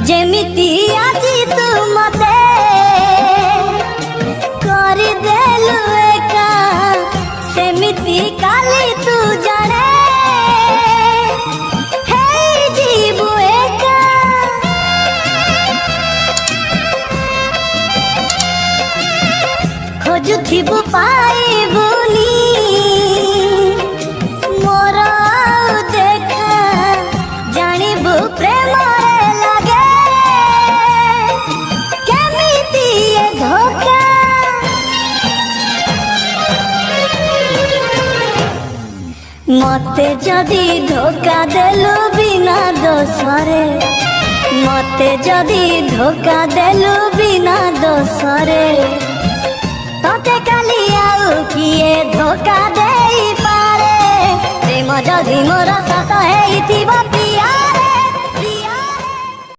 जेमिति आजी तू मते करी देलु एका सेमिति काली तू जाने हे जीवु एका खोजुथिबु पाइबुनी मोर देखा जानिबु प्रेम मते जदि धोखा देलु बिना दोसरे मते जदि धोखा देलु बिना दोसरे तते काली आउ किए धोखा देई पारे प्रेम जदि मोर सत हेइथिबो पिया।